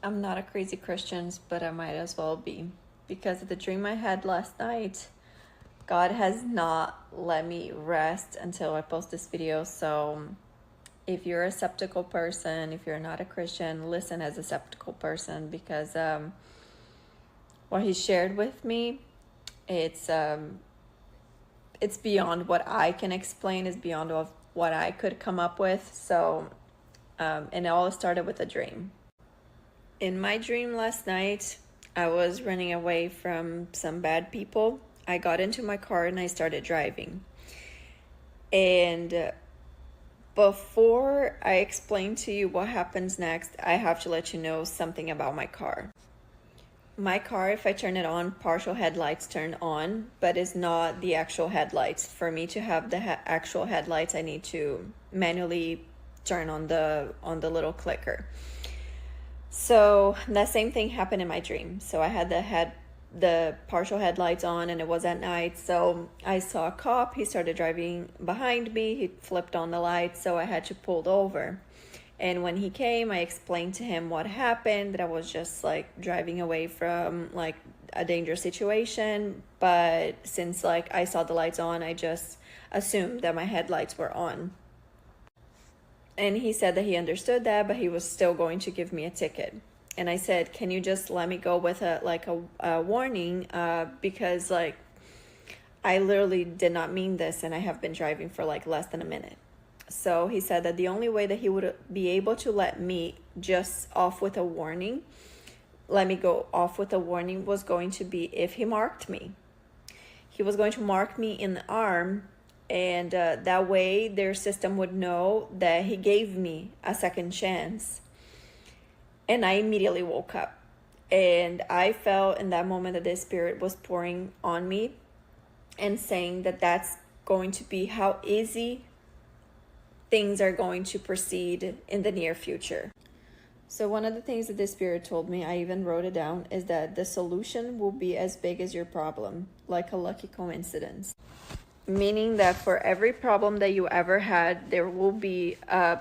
I'm not a crazy Christian, but I might as well be. Because of the dream I had last night, God has not let me rest until I post this video. So if you're a skeptical person, if you're not a Christian, listen as a skeptical person, because what he shared with me, it's beyond what I can explain, it's beyond of what I could come up with. So and it all started with a dream. In my dream last night, I was running away from some bad people. I got into my car and I started driving. And before I explain to you what happens next, I have to let you know something about my car. My car, if I turn it on, partial headlights turn on, but it's not the actual headlights. For me to have the actual headlights, I need to manually turn on the little clicker. So that same thing happened in my dream. So I had the partial headlights on, and it was at night. So I saw a cop. He started driving behind me. He flipped on the lights, so I had to pull over. And when he came, I explained to him what happened, that I was just like driving away from like a dangerous situation. But since like I saw the lights on, I just assumed that my headlights were on. And he said that he understood that, but he was still going to give me a ticket. And I said, can you just let me go with a warning? Because like, I literally did not mean this, and I have been driving for like less than a minute. So he said that the only way that he would be able to let me just off with a warning, let me go off with a warning, was going to be if he marked me. He was going to mark me in the arm, and that way their system would know that he gave me a second chance. And I immediately woke up, and I felt in that moment that the Spirit was pouring on me and saying that that's going to be how easy things are going to proceed in the near future. So one of the things that the Spirit told me, I even wrote it down, is that the solution will be as big as your problem, like a lucky coincidence. Meaning that for every problem that you ever had, there will be a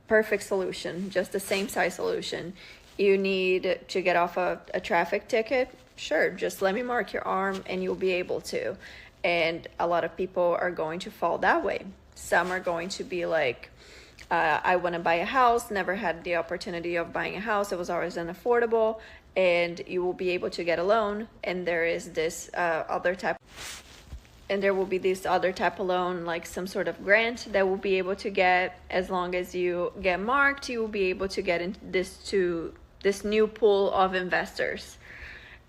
perfect solution, just the same size solution. You need to get off a traffic ticket? Sure, just let me mark your arm and you'll be able to. And a lot of people are going to fall that way. Some are going to be like, I want to buy a house, never had the opportunity of buying a house, it was always unaffordable, and you will be able to get a loan, and there is this other type. And there will be this other type of loan, like some sort of grant that will be able to get, as long as you get marked, you will be able to get into this new pool of investors.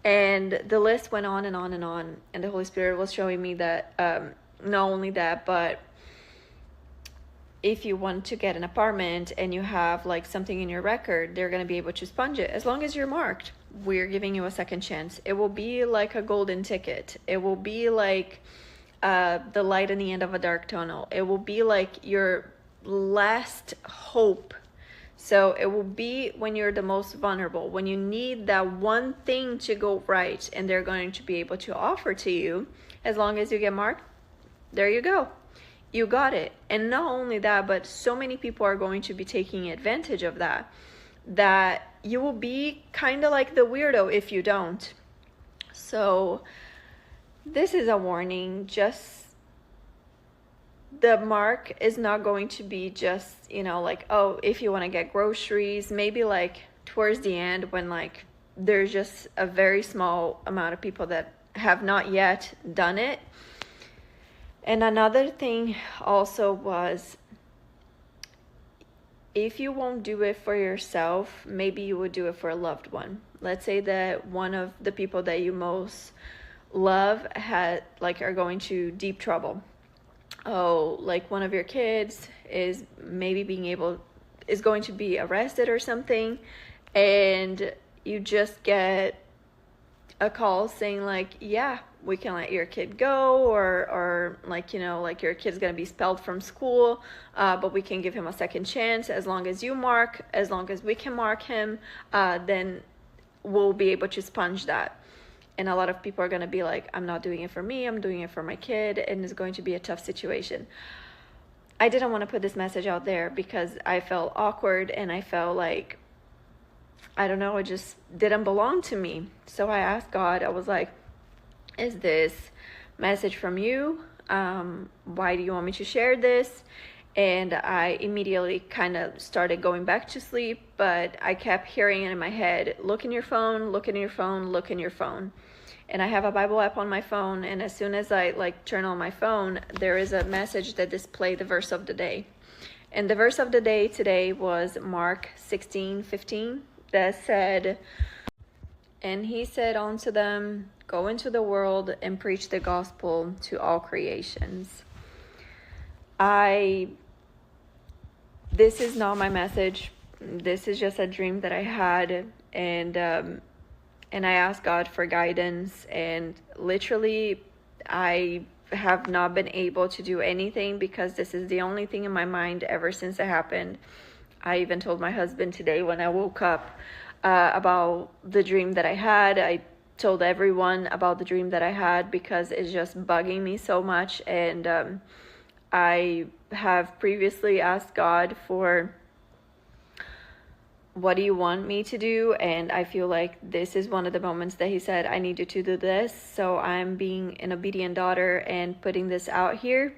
And the list went on and on and on. And the Holy Spirit was showing me that not only that, but if you want to get an apartment and you have like something in your record, they're going to be able to sponge it as long as you're marked. We're giving you a second chance. It will be like a golden ticket. It will be like the light in the end of a dark tunnel. It will be like your last hope. So it will be when you're the most vulnerable, when you need that one thing to go right, and they're going to be able to offer to you, as long as you get marked, there you go. You got it. And not only that, but so many people are going to be taking advantage of that you will be kind of like the weirdo if you don't. So this is a warning. Just the mark is not going to be just, like, oh, if you want to get groceries, maybe like towards the end when like there's just a very small amount of people that have not yet done it. And another thing also was, if you won't do it for yourself, maybe you would do it for a loved one. Let's say that one of the people that you most love are going to deep trouble. Oh, like one of your kids is going to be arrested or something, and you just get a call saying like, yeah, we can let your kid go, or like, like your kid's gonna be expelled from school, but we can give him a second chance as long as we can mark him, then we'll be able to sponge that. And a lot of people are gonna be like, I'm not doing it for me, I'm doing it for my kid, and it's going to be a tough situation. I didn't want to put this message out there because I felt awkward, and I felt like I don't know, it just didn't belong to me. So I asked God, I was like, is this message from you? Why do you want me to share this? And I immediately kind of started going back to sleep, but I kept hearing it in my head, look in your phone, look in your phone, look in your phone. And I have a Bible app on my phone, and as soon as I turn on my phone, there is a message that displays the verse of the day. And the verse of the day today was Mark 16:15, that said, and he said unto them, go into the world and preach the gospel to all creations. This is not my message. This is just a dream that I had, and I asked God for guidance, and literally I have not been able to do anything because this is the only thing in my mind ever since it happened. I even told my husband today when I woke up about the dream that I had. I told everyone about the dream that I had because it's just bugging me so much, and I have previously asked God for what do you want me to do, and I feel like this is one of the moments that he said I need you to do this. So I'm being an obedient daughter and putting this out here.